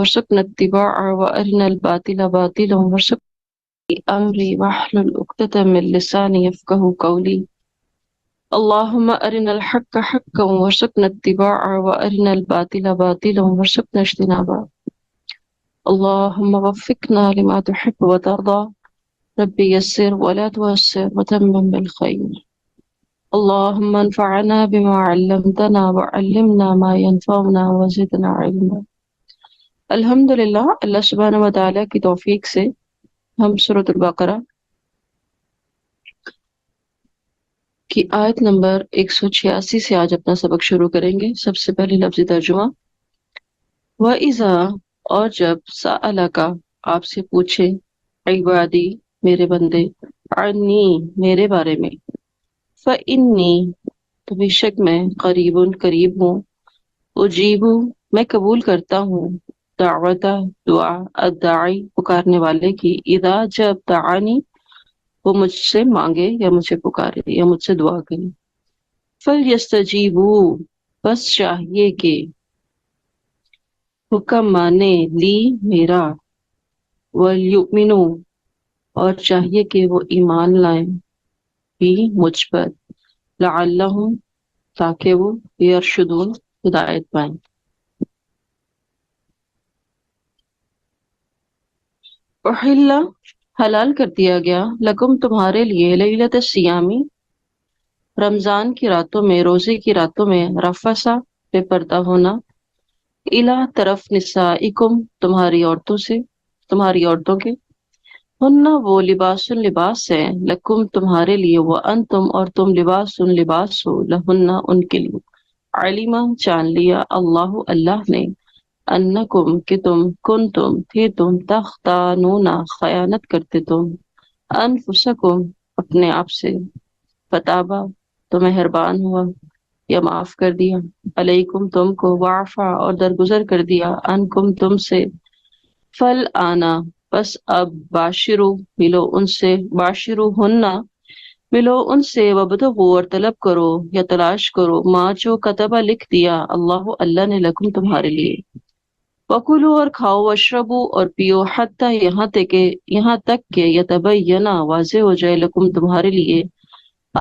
وارزقنا اتباعه وأرنا الباطل باطلا وارزقنا أمري واحلل عقدة من لساني يفقه قولي. اللهم أرنا الحق حقا وارزقنا اتباعه وأرنا الباطل باطلا وارزقنا اجتنابه. اللهم وفقنا لما تحب وترضى. ربي يسر ولا تعسر وتمم بالخير. اللهم انفعنا بما علمتنا وعلمنا ما ينفعنا وزدنا علما. الحمدللہ، اللہ سبحانہ و تعالیٰ کی توفیق سے ہم سورۃ البقرہ کی آیت نمبر 186 سے آج اپنا سبق شروع کریں گے۔ سب سے پہلے لفظی ترجمہ۔ وَإِذَا، اور جب، سَأَلَكَ، آپ سے پوچھے، عبادی، میرے بندے، عنی، میرے بارے میں، فَإِنِّي، تو بے شک میں، قریب، قریب ہوں، اجیب، میں قبول کرتا ہوں، دعوت، دعا، الداعی، پکارنے والے کی، اذا، جب، دعانی، وہ مجھ سے مانگے یا مجھے پکارے یا مجھ سے دعا کرے۔ فَلْيَسْتَجِیبُوا، بس چاہیے کہ، حکم مانے، لی، میرا، وَلْيُؤْمِنُوا، اور چاہیے کہ وہ ایمان لائیں، بھی، مجھ پر، لعلہم، تاکہ وہ، یرشدون، ہدایت پائیں۔ احل، حلال کر دیا گیا، لکم، تمہارے لیے، لیلۃ الصیامی، رمضان کی راتوں میں، روزے کی راتوں میں، رفثا، بے پردہ ہونا، الی، طرف، نسائکم، تمہاری عورتوں سے، تمہاری عورتوں کے، ہن، وہ، لباس، لباس ہے، لکم، تمہارے لیے، وانتم، اور تم، لباس، لباس ہو، لہن، ان کے لیے، علم، جان لیا، اللہ، اللہ نے، انکم، کہ تم، کنتم، تھے تم، تختانون، خیانت کرتے تم، انفسکم، اپنے آپ سے، فتابہ، تو مہربان ہوا یا معاف کر دیا، علیکم، تم کو، وعفا، اور درگزر کر دیا، عنکم، تم سے، فل آنا، بس اب، باشرو، ملو ان سے، باشرو ہننا، ملو ان سے، وبتغوا، اور طلب کرو یا تلاش کرو، ما، جو، کتبہ، لکھ دیا، اللہ، اللہ نے، لکم، تمہارے لیے، وکلوا، اور کھاؤ، واشربو، اور پیو، حتی، یہاں تک کہ یتبینہ، واضح ہو جائے، لکم، تمہارے لیے،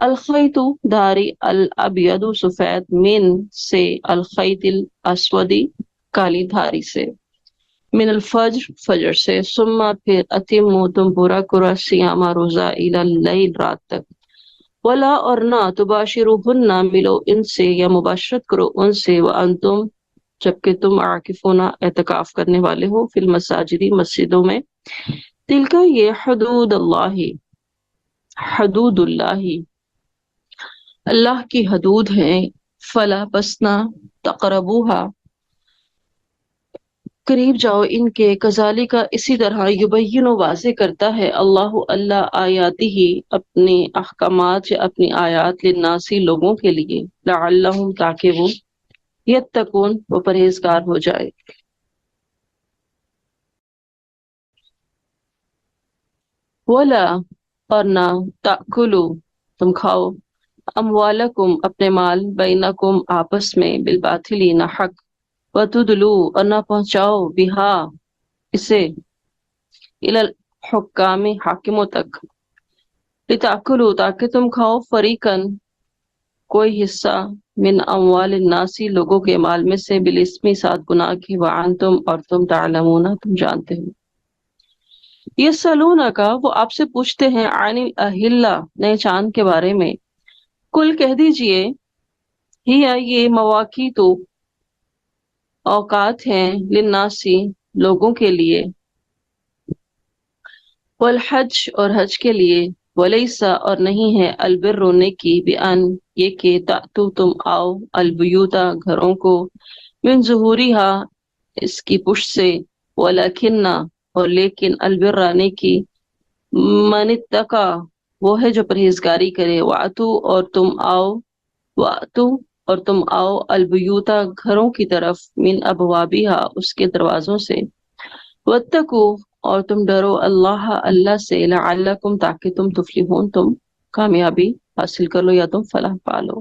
الخیط، دھاری، الابید، سفید، من، سے، الخیط الاسودی، کالی دھاری سے، من الفجر، فجر سے، ثم، پھر، اتموا، تم پورا کرو، الصیام، روزہ، الی اللیل، رات تک، ولا، اور نہ، تباشروہن، ملو ان سے یا مباشرت کرو ان سے، وانتم، جبکہ تم، عاکفون، اعتکاف کرنے والے ہو، فی المساجد، مسجدوں میں، تلک، یہ، حدود اللہ، حدود اللہ، اللہ کی حدود ہیں، فلا، بسنا، تقربوہا، قریب جاؤ ان کے، کذالک، اسی طرح، یبین، واضح کرتا ہے، اللہ، اللہ، آیاتی ہی، اپنے احکامات یا اپنی آیات، للناسی، لوگوں کے لیے، لعلہم، تاکہ وہ، یتقون، وہ پرہیزگار ہو جائے۔ ولا، اور نہ، تأکلوا، تم کھاؤ، اموالکم، اپنے مال، بینکم، آپس میں، بالباطل، نہ حق، وتدلوا، اور نہ پہنچاؤ، بہا، اسے، الی الحکام، حاکموں تک، لتأکلوا، تاکہ تم کھاؤ، فریقاً، کوئی حصہ، من اموال الناسی، لوگوں کے مال میں سے، بالاسم، ساتھ گناہ کے، وانتم، اور تم، تعلمون، تم جانتے ہو۔ یسألونک، وہ آپ سے پوچھتے ہیں، عن الاہلہ، نئے چاند کے بارے میں، کل، کہہ دیجئے، ہی، یہ، مواقیت، اوقات ہیں، للناسی، لوگوں کے لیے، والحج، اور حج کے لیے، ولیسا، اور نہیں ہے، البر، نیکی، بان، یہ کہ، تأتو، تم آؤ، البیوتا، گھروں کو، من ظہورہا، اس کی پشت سے، ولکنہ، اور لیکن، البر، نیکی، من اتقی، وہ ہے جو پرہیزگاری کرے، واتو، اور تم آؤ، واتو، اور تم آؤ، البیوتا، گھروں کی طرف، من ابوابہا، اس کے دروازوں سے، واتقوا، اور تم ڈرو، اللہ، اللہ سے، لعلکم، تاکہ تم، تفلحون، تم کامیابی حاصل کر لو یا تم فلاح پا لو۔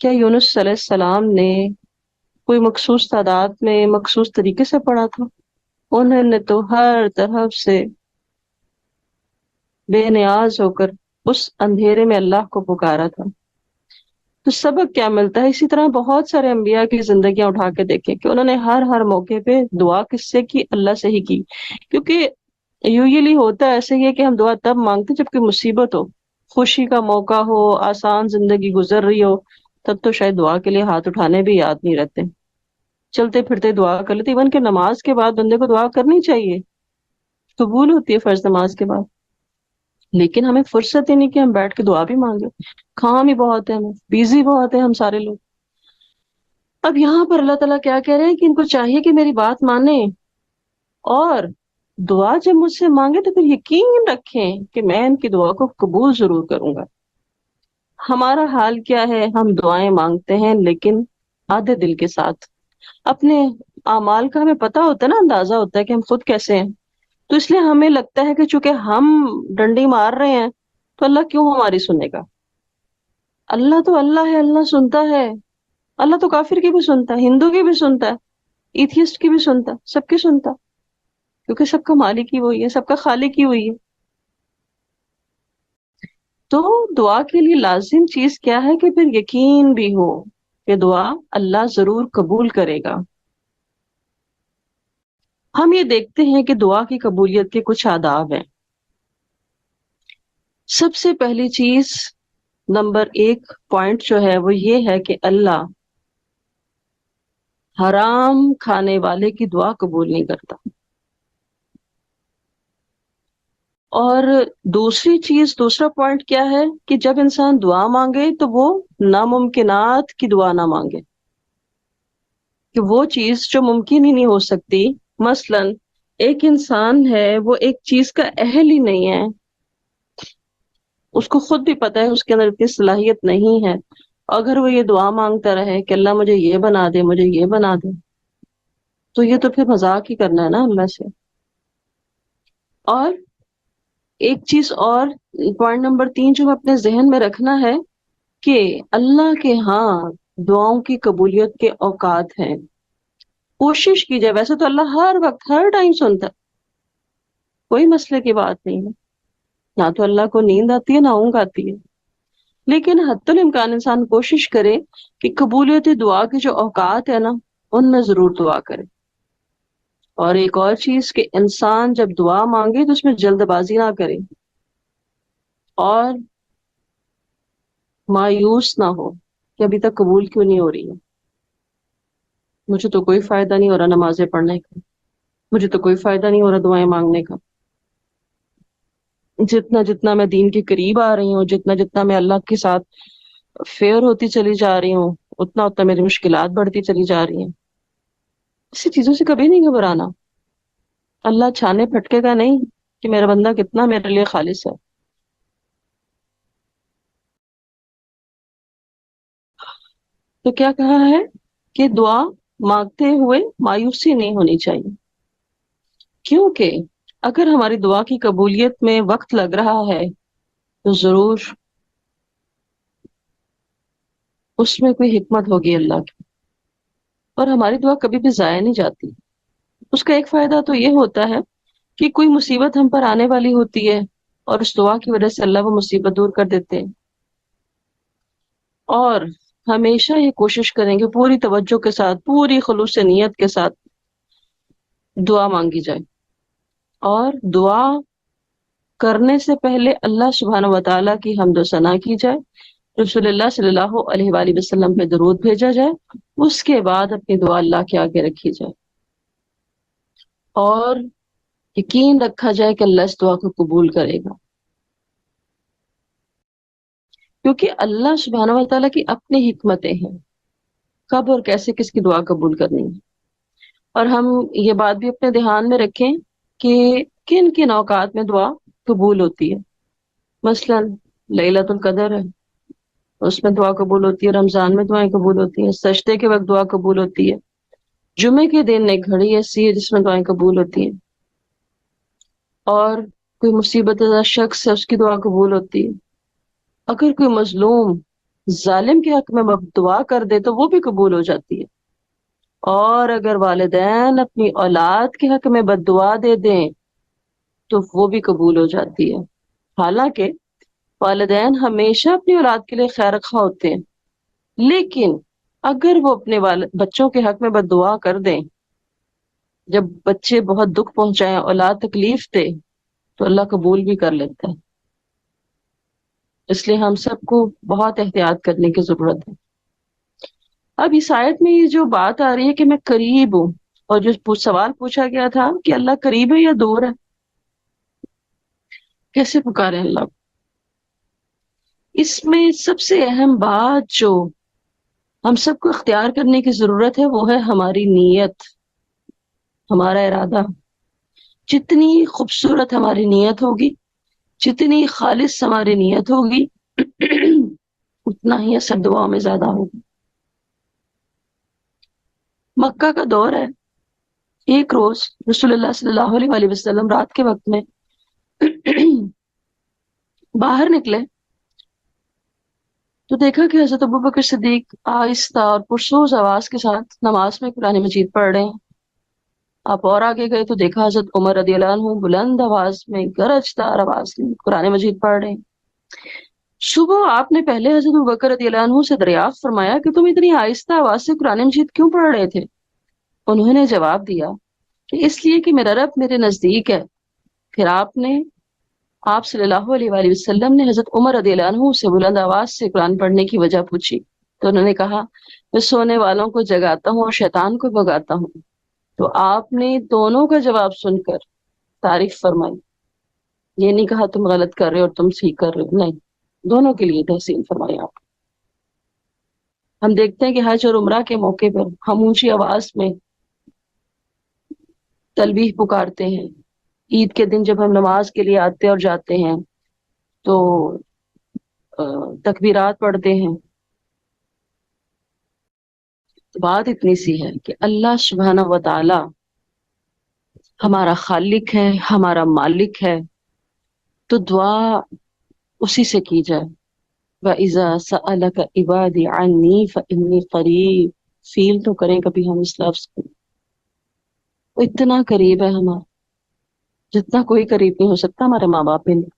کیا یونس علیہ السلام نے کوئی مخصوص تعداد میں مخصوص طریقے سے پڑھا تھا؟ انہوں نے تو ہر طرف سے بے نیاز ہو کر اس اندھیرے میں اللہ کو پکارا تھا۔ تو سبق کیا ملتا ہے؟ اسی طرح بہت سارے انبیاء کی زندگیاں اٹھا کے دیکھیں کہ انہوں نے ہر موقع پہ دعا کس سے کی؟ اللہ سے ہی کی۔ کیونکہ یوزلی ہوتا ایسے ہی ہے کہ ہم دعا تب مانگتے جب کوئی مصیبت ہو، خوشی کا موقع ہو، آسان زندگی گزر رہی ہو، تب تو شاید دعا کے لیے ہاتھ اٹھانے بھی یاد نہیں رہتے، چلتے پھرتے دعا کر لیتے۔ ایون کہ نماز کے بعد بندے کو دعا کرنی چاہیے، قبول ہوتی ہے فرض نماز کے بعد، لیکن ہمیں فرصت ہی نہیں کہ ہم بیٹھ کے دعا بھی مانگے، کام ہی بہت ہے، ہمیں بیزی بہت ہے ہم سارے لوگ۔ اب یہاں پر اللہ تعالیٰ کیا کہہ رہے ہیں کہ ان کو چاہیے کہ میری بات مانیں، اور دعا جب مجھ سے مانگے تو پھر یقین رکھیں کہ میں ان کی دعا کو قبول ضرور کروں گا۔ ہمارا حال کیا ہے؟ ہم دعائیں مانگتے ہیں لیکن آدھے دل کے ساتھ، اپنے اعمال کا ہمیں پتہ ہوتا ہے نا، اندازہ ہوتا ہے کہ ہم خود کیسے ہیں، تو اس لیے ہمیں لگتا ہے کہ چونکہ ہم ڈنڈی مار رہے ہیں تو اللہ کیوں ہماری سنے گا؟ اللہ تو اللہ ہے، اللہ سنتا ہے، اللہ تو کافر کی بھی سنتا ہے، ہندو کی بھی سنتا ہے، ایتھیسٹ کی بھی سنتا ہے، سب کی سنتا ہے، کیونکہ سب کا مالک ہی وہی ہے، سب کا خالق ہی وہی ہے۔ تو دعا کے لیے لازم چیز کیا ہے کہ پھر یقین بھی ہو کہ دعا اللہ ضرور قبول کرے گا۔ ہم یہ دیکھتے ہیں کہ دعا کی قبولیت کے کچھ آداب ہیں۔ سب سے پہلی چیز، نمبر ایک پوائنٹ جو ہے وہ یہ ہے کہ اللہ حرام کھانے والے کی دعا قبول نہیں کرتا۔ اور دوسری چیز، دوسرا پوائنٹ کیا ہے کہ جب انسان دعا مانگے تو وہ ناممکنات کی دعا نہ مانگے، کہ وہ چیز جو ممکن ہی نہیں ہو سکتی، مثلا ایک انسان ہے وہ ایک چیز کا اہل ہی نہیں ہے، اس کو خود بھی پتا ہے اس کے اندر اتنی صلاحیت نہیں ہے، اگر وہ یہ دعا مانگتا رہے کہ اللہ مجھے یہ بنا دے، مجھے یہ بنا دے، تو یہ تو پھر مذاق ہی کرنا ہے نا اللہ سے۔ اور ایک چیز اور، پوائنٹ نمبر تین جو اپنے ذہن میں رکھنا ہے کہ اللہ کے ہاں دعاؤں کی قبولیت کے اوقات ہیں۔ کوشش کی جائے، ویسے تو اللہ ہر وقت ہر ٹائم سنتا ہے، کوئی مسئلے کی بات نہیں ہے، نہ تو اللہ کو نیند آتی ہے نہ اونگ آتی ہے، لیکن حتی الامکان انسان کوشش کرے کہ قبولیت دعا کے جو اوقات ہیں نا ان میں ضرور دعا کرے۔ اور ایک اور چیز کہ انسان جب دعا مانگے تو اس میں جلد بازی نہ کرے اور مایوس نہ ہو کہ ابھی تک قبول کیوں نہیں ہو رہی ہے، مجھے تو کوئی فائدہ نہیں ہو رہا نمازیں پڑھنے کا، مجھے تو کوئی فائدہ نہیں ہو رہا دعائیں مانگنے کا، جتنا جتنا میں دین کے قریب آ رہی ہوں، جتنا جتنا میں اللہ کے ساتھ فیئر ہوتی چلی جا رہی ہوں، اتنا اتنا میری مشکلات بڑھتی چلی جا رہی ہیں۔ اسی چیزوں سے کبھی نہیں گھبرانا، اللہ چھانے پھٹکے گا نہیں کہ میرا بندہ کتنا میرے لیے خالص ہے۔ تو کیا کہا ہے کہ دعا مانگتے ہوئے مایوسی نہیں ہونی چاہیے، کیونکہ اگر ہماری دعا کی قبولیت میں وقت لگ رہا ہے تو ضرور اس میں کوئی حکمت ہوگی اللہ کی، اور ہماری دعا کبھی بھی ضائع نہیں جاتی۔ اس کا ایک فائدہ تو یہ ہوتا ہے کہ کوئی مصیبت ہم پر آنے والی ہوتی ہے اور اس دعا کی وجہ سے اللہ وہ مصیبت دور کر دیتے ہیں، اور ہمیشہ یہ کوشش کریں گے پوری توجہ کے ساتھ، پوری خلوص نیت کے ساتھ دعا مانگی جائے، اور دعا کرنے سے پہلے اللہ سبحانہ و تعالیٰ کی حمد و ثنا کی جائے، رسول اللہ صلی اللہ علیہ وآلہ وسلم پہ درود بھیجا جائے، اس کے بعد اپنی دعا اللہ کے آگے رکھی جائے، اور یقین رکھا جائے کہ اللہ اس دعا کو قبول کرے گا، کیونکہ اللہ سبحانہ و تعالیٰ کی اپنی حکمتیں ہیں، کب اور کیسے کس کی دعا قبول کرنی ہے۔ اور ہم یہ بات بھی اپنے دھیان میں رکھیں کہ کن کن اوقات میں دعا قبول ہوتی ہے۔ مثلا لیلۃ القدر ہے، اس میں دعا قبول ہوتی ہے، رمضان میں دعائیں قبول ہوتی ہیں، سجدے کے وقت دعا قبول ہوتی ہے، جمعے کے دن ایک گھڑی ایسی ہے جس میں دعائیں قبول ہوتی ہیں، اور کوئی مصیبت زدہ شخص ہے اس کی دعا قبول ہوتی ہے، اگر کوئی مظلوم ظالم کے حق میں دعا کر دے تو وہ بھی قبول ہو جاتی ہے، اور اگر والدین اپنی اولاد کے حق میں بد دعا دے دیں تو وہ بھی قبول ہو جاتی ہے۔ حالانکہ والدین ہمیشہ اپنی اولاد کے لیے خیر خواہ ہوتے ہیں، لیکن اگر وہ اپنے بچوں کے حق میں بد دعا کر دیں، جب بچے بہت دکھ پہنچائیں، اولاد تکلیف دے، تو اللہ قبول بھی کر لیتا ہے۔ اس لیے ہم سب کو بہت احتیاط کرنے کی ضرورت ہے۔ اب اس آیت میں یہ جو بات آ رہی ہے کہ میں قریب ہوں، اور جو سوال پوچھا گیا تھا کہ اللہ قریب ہے یا دور ہے، کیسے پکارے اللہ کو؟ اس میں سب سے اہم بات جو ہم سب کو اختیار کرنے کی ضرورت ہے وہ ہے ہماری نیت، ہمارا ارادہ۔ جتنی خوبصورت ہماری نیت ہوگی، جتنی خالص ہماری نیت ہوگی، اتنا ہی اثر دعاؤں میں زیادہ ہوگی۔ مکہ کا دور ہے، ایک روز رسول اللہ صلی اللہ علیہ وآلہ وسلم رات کے وقت میں باہر نکلے تو دیکھا کہ حضرت ابوبکر صدیق آہستہ اور پرسوز آواز کے ساتھ نماز میں قرآن مجید پڑھ رہے ہیں۔ آپ اور آگے گئے تو دیکھا حضرت عمر رضی اللہ عنہ بلند آواز میں گرج دار آواز میں قرآن مجید پڑھ رہے ہیں۔ صبح آپ نے پہلے حضرت ابوبکر رضی اللہ عنہ سے دریافت فرمایا کہ تم اتنی آہستہ آواز سے قرآن مجید کیوں پڑھ رہے تھے؟ انہوں نے جواب دیا کہ اس لیے کہ میرا رب میرے نزدیک ہے۔ پھر آپ صلی اللہ علیہ وآلہ وسلم نے حضرت عمر رضی اللہ عنہ سے بلند آواز سے قرآن پڑھنے کی وجہ پوچھی تو انہوں نے کہا میں سونے والوں کو جگاتا ہوں اور شیطان کو بھگاتا ہوں۔ تو آپ نے دونوں کا جواب سن کر تعریف فرمائی، یہ نہیں کہا تم غلط کر رہے ہو اور تم صحیح کر رہے ہو، نہیں، دونوں کے لیے تحسین فرمائی آپ۔ ہم دیکھتے ہیں کہ حج اور عمرہ کے موقع پر ہم اونچی آواز میں تلبیح پکارتے ہیں۔ عید کے دن جب ہم نماز کے لیے آتے اور جاتے ہیں تو تکبیرات پڑھتے ہیں۔ بات اتنی سی ہے کہ اللہ سبحانہ و تعالی ہمارا خالق ہے، ہمارا مالک ہے، تو دعا اسی سے کی جائے۔ وَإِذَا سَأَلَكَ عِبَادِي عَنِّي فَإِنِّي قَرِيبٌ، فیل تو کریں کبھی ہم اس لفظ کو۔ وہ اتنا قریب ہے ہمارا جتنا کوئی قریب نہیں ہو سکتا، ہمارے ماں باپ بھی نہیں۔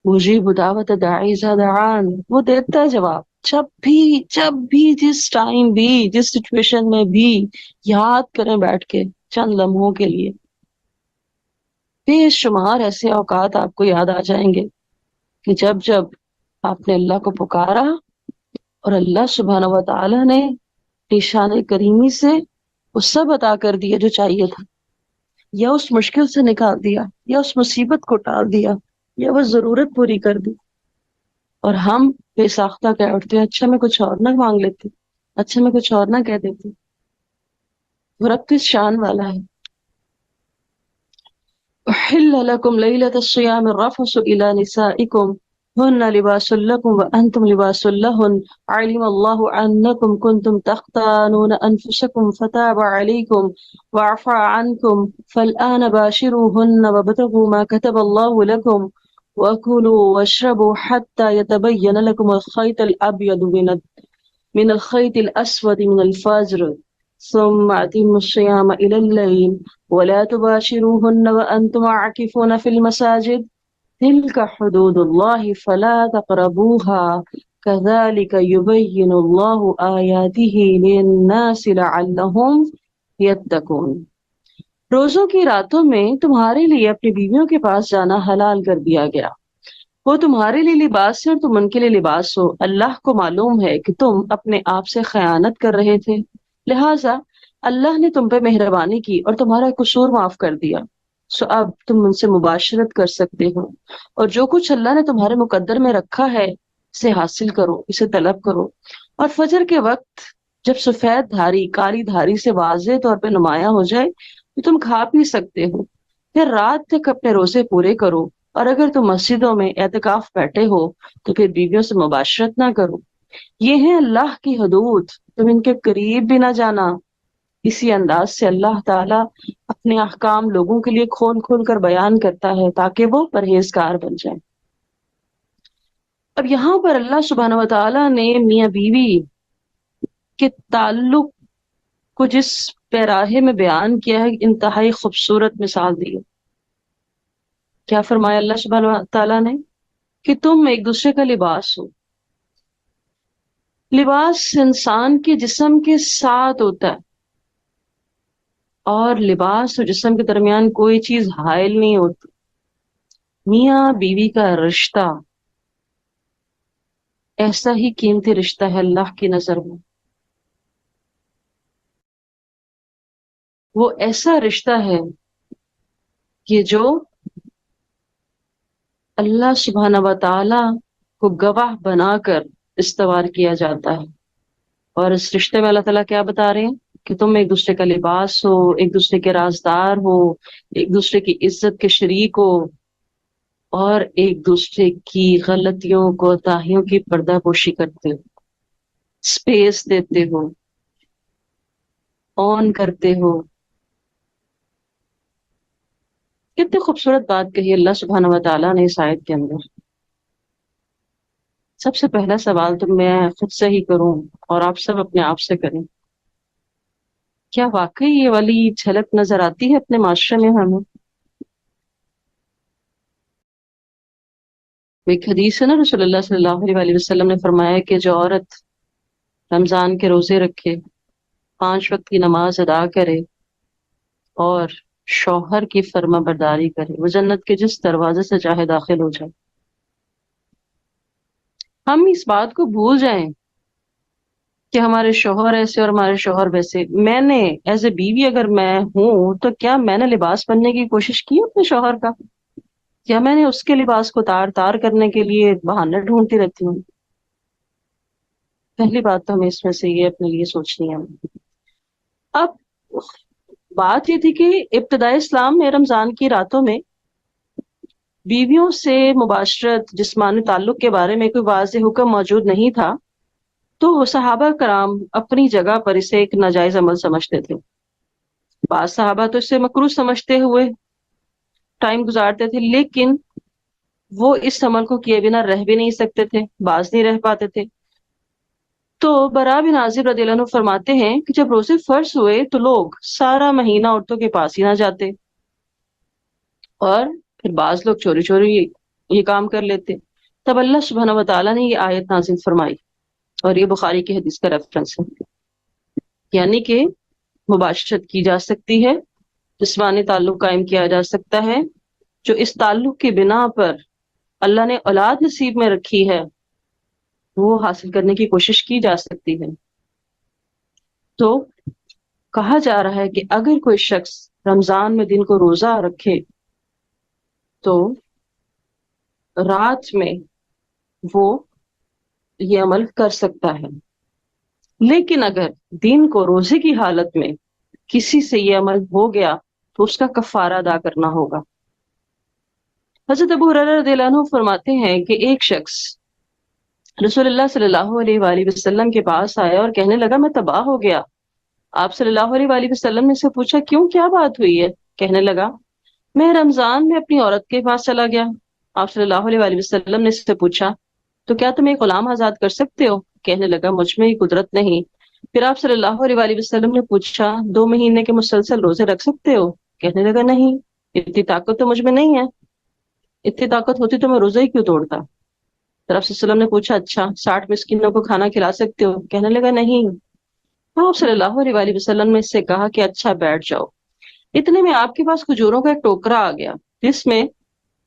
مجیب دعوت داعی اذا دعان، وہ دیتا ہے جواب جب بھی جس ٹائم بھی جس سچویشن میں بھی۔ یاد کریں بیٹھ کے چند لمحوں کے لیے، بے شمار ایسے اوقات آپ کو یاد آ جائیں گے کہ جب جب آپ نے اللہ کو پکارا اور اللہ سبحانہ و تعالی نے نشان کریمی سے وہ سب عطا کر دیا جو چاہیے تھا، یا اس مشکل سے نکال دیا، یا اس مصیبت کو ٹال دیا، یا وہ ضرورت پوری کر دی۔ اور ہم بے ساختہ کہہ اٹھتے ہیں اچھا میں کچھ اور نہ مانگ لیتے، اچھا میں کچھ اور نہ کہہ دیتے۔ وہ رب کس شان والا ہے۔ أحل لكم ليلة الصيام الرفث إلى نسائكم هن لباس لكم وأنتم لباس لهن علم الله أنكم كنتم تختانون أنفسكم فتاب عليكم وعفى عنكم فالآن باشروهن وابتغوا ما كتب الله لكم وكلوا واشربوا حتى يتبين لكم الخيط الأبيض من الخيط الأسود من الفجر ثم أتموا الصيام إلى الليل ولا تباشروهن وأنتم عاكفون في المساجد تلك حدود الله فلا تقربوها كذلك يبين الله آياته للناس لعلهم يتقون۔ روزوں کی راتوں میں تمہارے لیے اپنی بیویوں کے پاس جانا حلال کر دیا گیا، وہ تمہارے لیے لباس ہے اور تم ان کے لیے لباس ہو۔ اللہ کو معلوم ہے کہ تم اپنے آپ سے خیانت کر رہے تھے، لہٰذا اللہ نے تم پہ مہربانی کی اور تمہارا قصور معاف کر دیا، سو اب تم ان سے مباشرت کر سکتے ہو، اور جو کچھ اللہ نے تمہارے مقدر میں رکھا ہے اسے حاصل کرو، اسے طلب کرو۔ اور فجر کے وقت جب سفید دھاری کالی دھاری سے واضح طور پہ نمایاں ہو جائے تو تم کھا پی سکتے ہو، پھر رات تک اپنے روزے پورے کرو، اور اگر تم مسجدوں میں اعتکاف بیٹھے ہو تو پھر بیویوں سے مباشرت نہ کرو۔ یہ ہیں اللہ کی حدود، تم ان کے قریب بھی نہ جانا۔ اسی انداز سے اللہ تعالیٰ اپنے احکام لوگوں کے لیے کھول کھول کر بیان کرتا ہے تاکہ وہ پرہیزگار بن جائیں۔ اب یہاں پر اللہ سبحانہ و تعالیٰ نے میاں بیوی کے تعلق کو جس پیراہے میں بیان کیا ہے، انتہائی خوبصورت مثال دی ہے۔ کیا فرمایا اللہ سبحانہ و تعالیٰ نے کہ تم ایک دوسرے کا لباس ہو۔ لباس انسان کے جسم کے ساتھ ہوتا ہے، اور لباس اور جسم کے درمیان کوئی چیز حائل نہیں ہوتی۔ میاں بیوی کا رشتہ ایسا ہی قیمتی رشتہ ہے اللہ کی نظر میں۔ وہ ایسا رشتہ ہے کہ جو اللہ سبحانہ و تعالی کو گواہ بنا کر استوار کیا جاتا ہے۔ اور اس رشتے میں اللہ تعالیٰ کیا بتا رہے ہیں کہ تم ایک دوسرے کا لباس ہو، ایک دوسرے کے رازدار ہو، ایک دوسرے کی عزت کے شریک ہو، اور ایک دوسرے کی غلطیوں کوتاہیوں کی پردہ پوشی کرتے ہو، اسپیس دیتے ہو، اون کرتے ہو۔ کتنی خوبصورت بات کہی اللہ سبحانہ و تعالیٰ نے اس آیت کے اندر۔ سب سے پہلا سوال تو میں خود سے ہی کروں اور آپ سب اپنے آپ سے کریں، کیا واقعی یہ والی جھلک نظر آتی ہے اپنے معاشرے میں ہمیں؟ ایک حدیث ہے نا، رسول اللہ صلی اللہ علیہ وآلہ وسلم نے فرمایا کہ جو عورت رمضان کے روزے رکھے، 5 وقت کی نماز ادا کرے اور شوہر کی فرما برداری کرے، وہ جنت کے جس دروازے سے چاہے داخل ہو جائے۔ ہم اس بات کو بھول جائیں کہ ہمارے شوہر ایسے اور ہمارے شوہر ویسے۔ میں نے ایز اے بیوی اگر میں ہوں تو کیا میں نے لباس بننے کی کوشش کی اپنے شوہر کا؟ کیا میں نے اس کے لباس کو تار تار کرنے کے لیے بہانے ڈھونڈتی رہتی ہوں؟ پہلی بات تو ہمیں اس میں سے یہ اپنے لیے سوچنی ہے۔ اب بات یہ تھی کہ ابتدائی اسلام میں رمضان کی راتوں میں بیویوں سے مباشرت، جسمانی تعلق کے بارے میں کوئی واضح حکم موجود نہیں تھا، تو صحابہ کرام اپنی جگہ پر اسے ایک ناجائز عمل سمجھتے تھے۔ بعض صحابہ تو اسے مکروہ سمجھتے ہوئے ٹائم گزارتے تھے، لیکن وہ اس عمل کو کیے بنا رہ بھی نہیں سکتے تھے، بعض نہیں رہ پاتے تھے۔ تو براء بن عازب رضی اللہ عنہ فرماتے ہیں کہ جب روزے فرض ہوئے تو لوگ سارا مہینہ عورتوں کے پاس ہی نہ جاتے، اور پھر بعض لوگ چوری چوری یہ کام کر لیتے۔ تب اللہ سبحانہ و تعالیٰ نے یہ آیت نازل فرمائی، اور یہ بخاری کی حدیث کا ریفرنس ہے، یعنی کہ مباشرت کی جا سکتی ہے، جسمانی تعلق قائم کیا جا سکتا ہے، جو اس تعلق کی بنا پر اللہ نے اولاد نصیب میں رکھی ہے وہ حاصل کرنے کی کوشش کی جا سکتی ہے۔ تو کہا جا رہا ہے کہ اگر کوئی شخص رمضان میں دن کو روزہ رکھے تو رات میں وہ یہ عمل کر سکتا ہے، لیکن اگر دن کو روزے کی حالت میں کسی سے یہ عمل ہو گیا تو اس کا کفارہ ادا کرنا ہوگا۔ حضرت ابو ہریرہ رضی اللہ عنہ فرماتے ہیں کہ ایک شخص رسول اللہ صلی اللہ علیہ وآلہ وسلم کے پاس آیا اور کہنے لگا میں تباہ ہو گیا۔ آپ صلی اللہ علیہ وآلہ وسلم نے سے پوچھا کیوں، کیا بات ہوئی ہے؟ کہنے لگا میں رمضان میں اپنی عورت کے پاس چلا گیا۔ آپ صلی اللہ علیہ وآلہ وسلم نے اس سے پوچھا تو کیا تم ایک غلام آزاد کر سکتے ہو؟ کہنے لگا مجھ میں یہ قدرت نہیں۔ پھر آپ صلی اللہ علیہ وآلہ وسلم نے پوچھا 2 مہینے کے مسلسل روزے رکھ سکتے ہو؟ کہنے لگا نہیں، اتنی طاقت تو مجھ میں نہیں ہے، اتنی طاقت ہوتی تو میں روزہ ہی کیوں توڑتا۔ پھر آپ صلی اللہ علیہ وسلم نے پوچھا اچھا 60 مسکینوں کو کھانا کھلا سکتے ہو؟ کہنے لگا نہیں۔ آپ صلی اللہ علیہ وآلہ وسلم نے اس سے کہا کہ اچھا بیٹھ جاؤ۔ اتنے میں آپ کے پاس کھجوروں کا ایک ٹوکرا آ گیا جس میں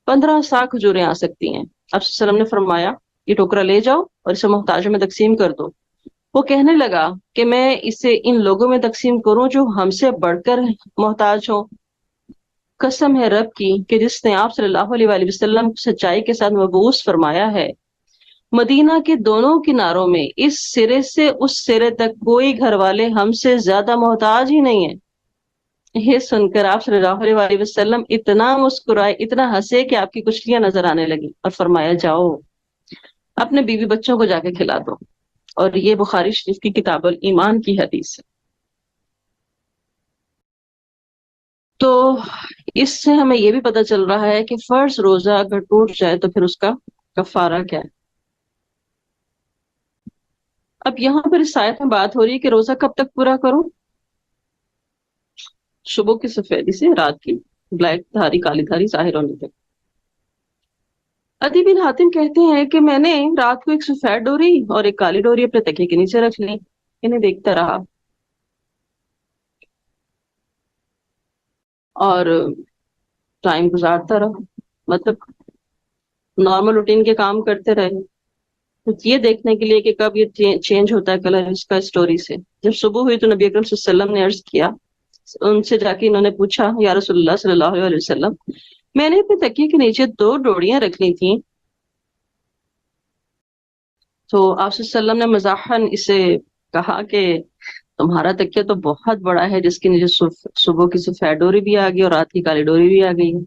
15 کھجوریں آ سکتی ہیں۔ آپ صلی اللہ علیہ وسلم نے فرمایا یہ ٹوکرا لے جاؤ اور اسے محتاجوں میں تقسیم کر دو۔ وہ کہنے لگا کہ میں اسے ان لوگوں میں تقسیم کروں جو ہم سے بڑھ کر محتاج ہوں۔ قسم ہے رب کی کہ جس نے آپ صلی اللہ علیہ وآلہ وسلم کو سچائی کے ساتھ مبعوث فرمایا ہے، مدینہ کے دونوں کناروں میں اس سرے سے اس سرے تک کوئی گھر والے ہم سے زیادہ محتاج ہی نہیں ہے۔ یہ سن کر آپ صلی اللہ علیہ وآلہ وسلم اتنا مسکرائے، اتنا ہنسے کہ آپ کی کچلیاں نظر آنے لگی، اور فرمایا جاؤ اپنے بیوی بچوں کو جا کے کھلا دو۔ اور یہ بخاری شریف کی کتاب الایمان کی حدیث ہے۔ تو اس سے ہمیں یہ بھی پتہ چل رہا ہے کہ فرض روزہ اگر ٹوٹ جائے تو پھر اس کا کفارہ کیا ہے۔ اب یہاں پر اس آیت میں بات ہو رہی ہے کہ روزہ کب تک پورا کرو؟ صبح کی سفیدی سے رات کی بلیک دھاری کالی دھاری ظاہر ہونے تک۔ عدی بن حاتم کہتے ہیں کہ میں نے رات کو ایک سفید ڈوری اور ایک کالی ڈوری اپنے تکیے کے نیچے رکھ لی، انہیں دیکھتا رہا اور ٹائم گزارتا رہا، مطلب نارمل روٹین کے کام کرتے رہے، یہ دیکھنے کے لیے کہ کب یہ چینج ہوتا ہے کلر اس کا اسٹوری سے۔ جب صبح ہوئی تو نبی اکرم صلی اللہ علیہ وسلم نے عرض کیا، ان سے جا کے انہوں نے پوچھا، یا رسول اللہ صلی اللہ علیہ وسلم، میں نے اپنے تکیے کے نیچے دو ڈوریاں رکھ لی تھیں، تو آپ صلی اللہ علیہ وسلم نے مزاحن اسے کہا کہ تمہارا تکیہ تو بہت بڑا ہے، جس کے نیچے صبح کی سفید ڈوری بھی آ گئی اور رات کی کالی ڈوری بھی آ گئی ہے۔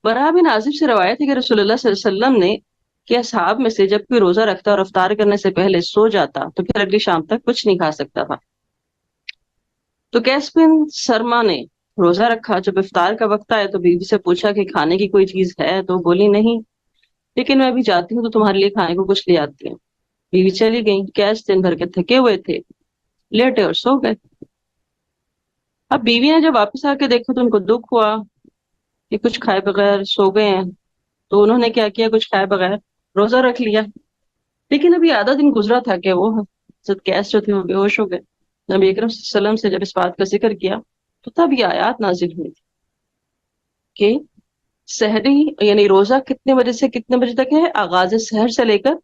براء بن عازب سے روایت ہے کہ رسول اللہ صلی اللہ علیہ وسلم نے کہ اصحاب میں سے جب کوئی روزہ رکھتا اور افطار کرنے سے پہلے سو جاتا تو پھر اگلی شام تک کچھ نہیں کھا سکتا تھا۔ تو کیس بن سرما نے روزہ رکھا، جب افطار کا وقت آیا تو بیوی سے پوچھا کہ کھانے کی کوئی چیز ہے، تو بولی نہیں، لیکن میں ابھی جاتی ہوں تو تمہارے لیے کھانے کو کچھ لے آتی ہوں۔ بیوی چلی گئی، کیس دن بھر کے تھکے ہوئے تھے، لیٹے اور سو گئے۔ اب بیوی نے جب واپس آ کے دیکھا تو ان کو دکھ ہوا کہ کچھ کھائے بغیر سو گئے ہیں، تو انہوں نے کیا کیا، کچھ کھائے بغیر روزہ رکھ لیا۔ لیکن ابھی آدھا دن گزرا تھا کہ وہ حضرت کیس جو تھے وہ بے ہوش ہو گئے۔ نبی اکرم صلی اللہ علیہ وسلم سے جب اس بات کا ذکر کیا تو تب یہ آیات نازل ہوئی تھی کہ سحری یعنی روزہ کتنے بجے سے کتنے بجے تک ہے؟ آغاز سحر سے لے کر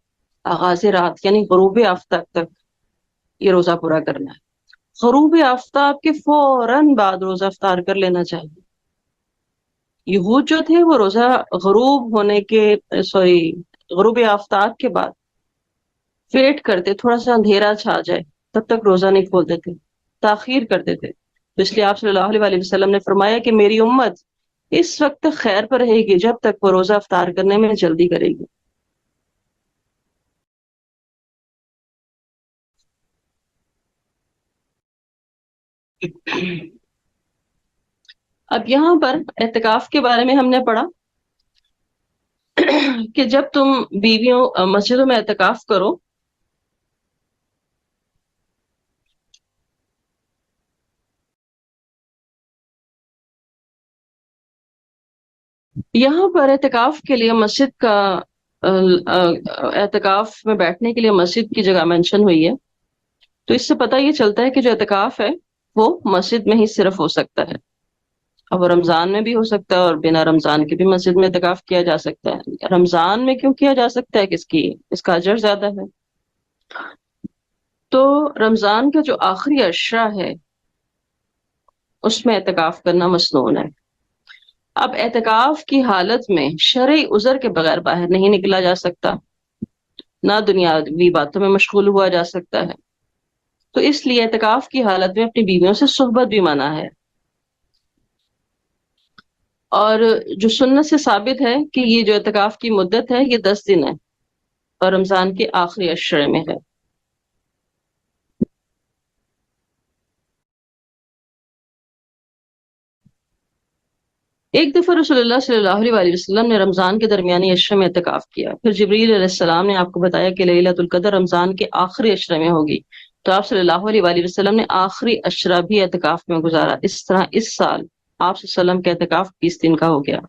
آغاز رات یعنی غروب آفتاب تک یہ روزہ پورا کرنا ہے۔ غروب آفتاب کے فوراً بعد روزہ افطار کر لینا چاہیے۔ یہود جو تھے وہ روزہ غروب ہونے کے غروب آفتاب کے بعد ویٹ کرتے، تھوڑا سا اندھیرا چھا جائے تب تک روزہ نہیں کھولتے تھے، تاخیر کرتے تھے۔ تو اس لیے آپ صلی اللہ علیہ وسلم نے فرمایا کہ میری امت اس وقت تک خیر پر رہے گی جب تک وہ روزہ افطار کرنے میں جلدی کرے گی۔ اب یہاں پر اعتکاف کے بارے میں ہم نے پڑھا کہ جب تم بیویوں مسجدوں میں اعتکاف کرو یہاں پر اعتکاف کے لیے مسجد کا اعتکاف میں بیٹھنے کے لیے مسجد کی جگہ مینشن ہوئی ہے، تو اس سے پتہ یہ چلتا ہے کہ جو اعتکاف ہے وہ مسجد میں ہی صرف ہو سکتا ہے، اب وہ رمضان میں بھی ہو سکتا ہے اور بنا رمضان کے بھی مسجد میں اعتکاف کیا جا سکتا ہے۔ رمضان میں کیوں کیا جا سکتا ہے؟ اس کا اجر زیادہ ہے۔ تو رمضان کا جو آخری عشرہ ہے اس میں اعتکاف کرنا مسنون ہے۔ اب اعتکاف کی حالت میں شرعی عذر کے بغیر باہر نہیں نکلا جا سکتا، نہ دنیاوی باتوں میں مشغول ہوا جا سکتا ہے، تو اس لیے اعتکاف کی حالت میں اپنی بیویوں سے صحبت بھی منع ہے۔ اور جو سنت سے ثابت ہے کہ یہ جو اعتکاف کی مدت ہے یہ 10 دن ہے اور رمضان کے آخری عشرے میں ہے۔ ایک دفعہ رسول اللہ صلی اللہ علیہ وسلم نے رمضان کے درمیانی عشرے میں اعتکاف کیا، پھر جبریل علیہ السلام نے آپ کو بتایا کہ لیلۃ القدر رمضان کے آخری عشرے میں ہوگی، تو آپ صلی اللہ علیہ وسلم نے آخری عشرہ بھی اعتکاف میں گزارا۔ اس طرح اس سال آپ صلی اللہ علیہ وسلم کا اعتکاف 20 دن کا ہو گیا۔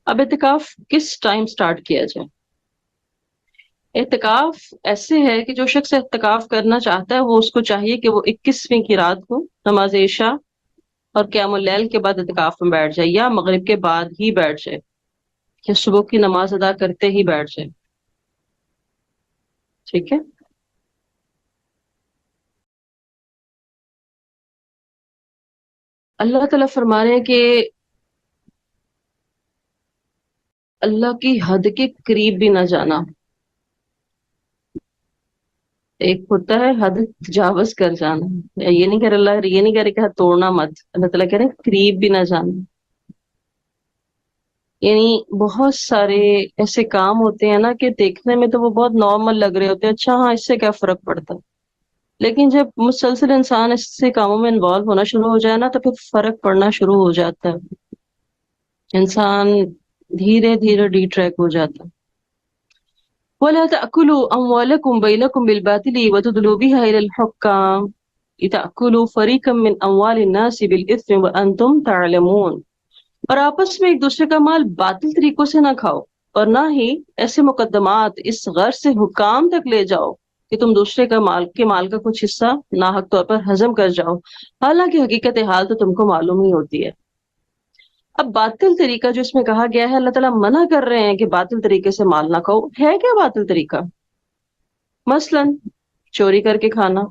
اب اعتکاف کس ٹائم سٹارٹ کیا جائے؟ اعتکاف ایسے ہے کہ جو شخص اعتکاف کرنا چاہتا ہے وہ اس کو چاہیے کہ وہ 21ویں کی رات کو نماز عشاء اور قیام اللیل کے بعد اعتکاف میں بیٹھ جائے، یا مغرب کے بعد ہی بیٹھ جائے، یا صبح کی نماز ادا کرتے ہی بیٹھ جائے، ٹھیک ہے۔ اللہ تعالیٰ فرما رہے ہیں کہ اللہ کی حد کے قریب بھی نہ جانا۔ ایک ہوتا ہے حد تجاوز کر جانا، یہ نہیں کہہ رہا اللہ، یہ نہیں کہہ رہے کہ حد توڑنا مت، اللہ تعالیٰ کہہ رہے ہیں قریب بھی نہ جانا۔ یعنی بہت سارے ایسے کام ہوتے ہیں نا کہ دیکھنے میں تو وہ بہت نارمل لگ رہے ہوتے ہیں، اچھا ہاں اس سے کیا فرق پڑتا ہے، لیکن جب مسلسل انسان اس سے کاموں میں انوالو ہونا شروع ہو جائے نا تو پھر فرق پڑنا شروع ہو جاتا ہے۔ انسان دھیرے دھیرے ڈی ٹریک ہو جاتا. وَلَا تَأْكُلُوا أَمْوَالَكُمْ بَيْنَكُمْ بِالْبَاطِلِ وَتُدْلُوا بِهَا إِلَى الْحُكَّامِ لِتَأْكُلُوا فَرِيقًا مِّنْ أَمْوَالِ النَّاسِ بِالْإِثْمِ وَأَنْتُمْ تَعْلَمُونَ. اور آپس میں ایک دوسرے کا مال باطل طریقوں سے نہ کھاؤ، اور نہ ہی ایسے مقدمات اس غرض سے حکام تک لے جاؤ کہ تم دوسرے کا مال کا کچھ حصہ ناحق طور پر ہضم کر جاؤ، حالانکہ حقیقت حال تو تم کو معلوم ہی ہوتی ہے. اب باطل طریقہ جو اس میں کہا گیا ہے، اللہ تعالیٰ منع کر رہے ہیں کہ باطل طریقے سے مال نہ کھاؤ. ہے کیا باطل طریقہ؟ مثلا چوری کر کے کھانا،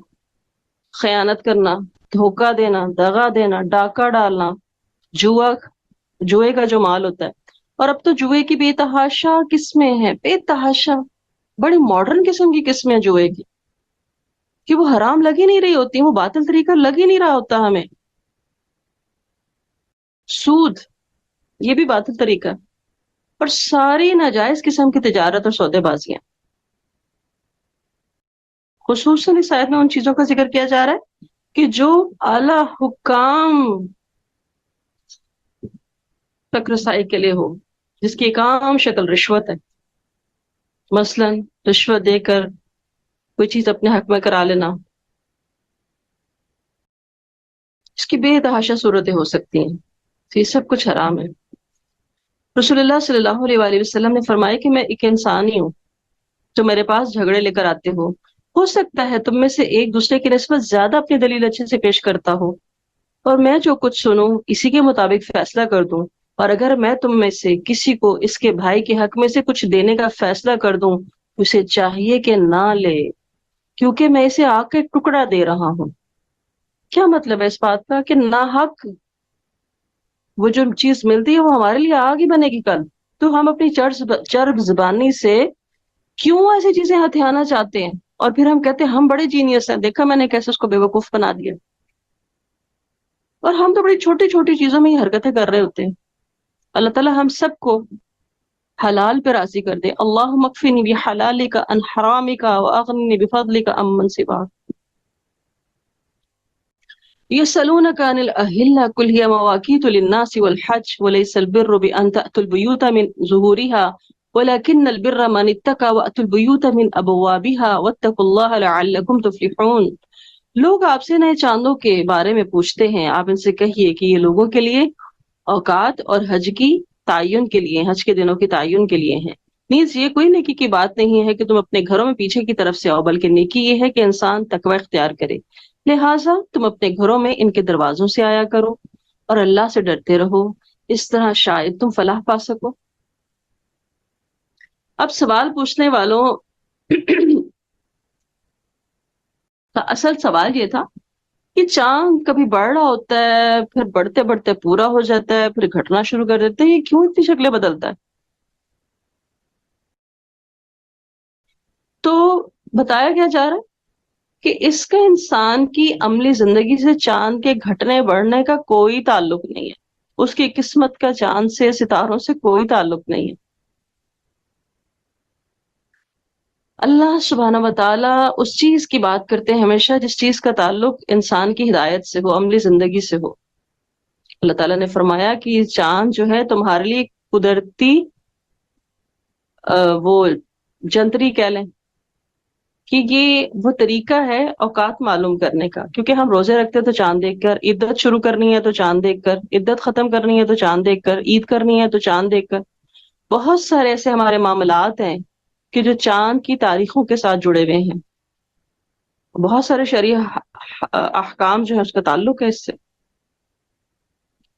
خیانت کرنا، دھوکہ دینا، دغا دینا، ڈاکہ ڈالنا، جوا، جوئے کا جو مال ہوتا ہے. اور اب تو جوئے کی بے تحاشا قسمیں ہیں، بے تحاشا بڑی ماڈرن قسم کی قسمیں جوئے کی، کہ وہ حرام لگ ہی نہیں رہی ہوتی، وہ باطل طریقہ لگ ہی نہیں رہا ہوتا ہمیں. سود، یہ بھی باطل طریقہ، اور ساری ناجائز قسم کی تجارت اور سودے بازیاں. خصوصاً اس آیت میں ان چیزوں کا ذکر کیا جا رہا ہے کہ جو اعلی حکام تک رسائی کے لیے ہو، جس کی ایک عام شکل رشوت ہے. مثلا رشوت دے کر کوئی چیز اپنے حق میں کرا لینا، اس کی بے تحاشا صورتیں ہو سکتی ہیں. تو یہ سب کچھ حرام ہے. رسول اللہ صلی اللہ علیہ وآلہ وسلم نے فرمایا کہ میں ایک انسان ہی ہوں جو میرے پاس جھگڑے لے کر آتے ہو سکتا ہے تم میں سے ایک دوسرے کی نسبت زیادہ اپنی دلیل اچھے سے پیش کرتا ہو، اور میں جو کچھ سنوں اسی کے مطابق فیصلہ کر دوں. اور اگر میں تم میں سے کسی کو اس کے بھائی کے حق میں سے کچھ دینے کا فیصلہ کر دوں، اسے چاہیے کہ نہ لے، کیونکہ میں اسے آگ کا ایک ٹکڑا دے رہا ہوں. کیا مطلب ہے اس بات کا؟ کہ ناحق وہ جو چیز ملتی ہے وہ ہمارے لیے آگ ہی بنے گی کل. تو ہم اپنی چرب زبانی سے کیوں ایسی چیزیں ہتھیانا چاہتے ہیں، اور پھر ہم کہتے ہیں ہم بڑے جینیس ہیں، دیکھا میں نے کیسے اس کو بے وقوف بنا دیا. اور ہم تو بڑی چھوٹی چھوٹی چیزوں میں ہی حرکتیں کر رہے ہوتے ہیں. اللہ تعالیٰ ہم سب کو حلال پہ راضی کر دے. اللہم اکفنی بحلالک عن حرامک واغننی بفضلک عمن سواک. یسألونک عن الأہلة قل هي مواقیت للناس والحج وليس البر بأن تأتوا البیوت من ظہورها ولكن البر من اتقى وأتوا البیوت من أبوابها واتقوا الله لعلكم تفلحون. لوگ آپ سے نئے چاندوں کے بارے میں پوچھتے ہیں، آپ ان سے کہیے کہ یہ لوگوں کے لیے اوقات اور حج کی تعین کے لیے، حج کے دنوں کی تعین کے لیے ہیں. نیز یہ کوئی نیکی کی بات نہیں ہے کہ تم اپنے گھروں میں پیچھے کی طرف سے آؤ، بلکہ نیکی یہ ہے کہ انسان تقوی اختیار کرے. لہٰذا تم اپنے گھروں میں ان کے دروازوں سے آیا کرو اور اللہ سے ڈرتے رہو، اس طرح شاید تم فلاح پا سکو. اب سوال پوچھنے والوں کا اصل سوال یہ تھا کہ چاند کبھی بڑھ رہا ہوتا ہے، پھر بڑھتے بڑھتے پورا ہو جاتا ہے، پھر گھٹنا شروع کر دیتا ہے، یہ کیوں اتنی شکلیں بدلتا ہے؟ تو بتایا کیا جا رہا ہے کہ اس کا انسان کی عملی زندگی سے چاند کے گھٹنے بڑھنے کا کوئی تعلق نہیں ہے. اس کی قسمت کا چاند سے، ستاروں سے کوئی تعلق نہیں ہے. اللہ سبحانہ وتعالی اس چیز کی بات کرتے ہیں ہمیشہ جس چیز کا تعلق انسان کی ہدایت سے ہو، عملی زندگی سے ہو. اللہ تعالیٰ نے فرمایا کہ یہ چاند جو ہے تمہارے لیے قدرتی وہ جنتری کہہ لیں کہ یہ وہ طریقہ ہے اوقات معلوم کرنے کا. کیونکہ ہم روزے رکھتے ہیں تو چاند دیکھ کر، عدت شروع کرنی ہے تو چاند دیکھ کر، عدت ختم کرنی ہے تو چاند دیکھ کر، عید کرنی ہے تو چاند دیکھ کر. بہت سارے ایسے ہمارے معاملات ہیں کہ جو چاند کی تاریخوں کے ساتھ جڑے ہوئے ہیں. بہت سارے شرعی احکام جو ہے اس کا تعلق ہے اس سے.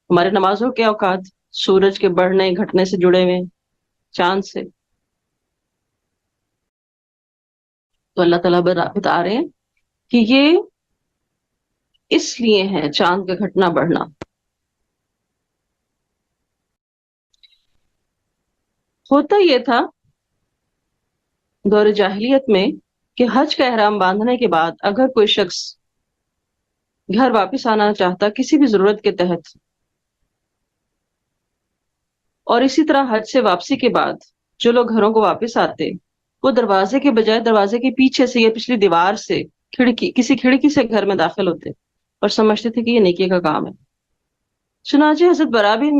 ہمارے نمازوں کے اوقات سورج کے بڑھنے گھٹنے سے جڑے ہوئے ہیں، چاند سے. تو اللہ تعالیٰ بتا رہے ہیں کہ یہ اس لیے ہے چاند کا گھٹنا بڑھنا. ہوتا یہ تھا دور جاہلیت میں کہ حج کا احرام باندھنے کے بعد اگر کوئی شخص گھر واپس آنا چاہتا کسی بھی ضرورت کے تحت، اور اسی طرح حج سے واپسی کے بعد جو لوگ گھروں کو واپس آتے وہ دروازے کے بجائے دروازے کے پیچھے سے یا پچھلی دیوار سے، کسی کھڑکی سے گھر میں داخل ہوتے اور سمجھتے تھے کہ یہ نیکی کا کام ہے. چنانچہ حضرت برا بن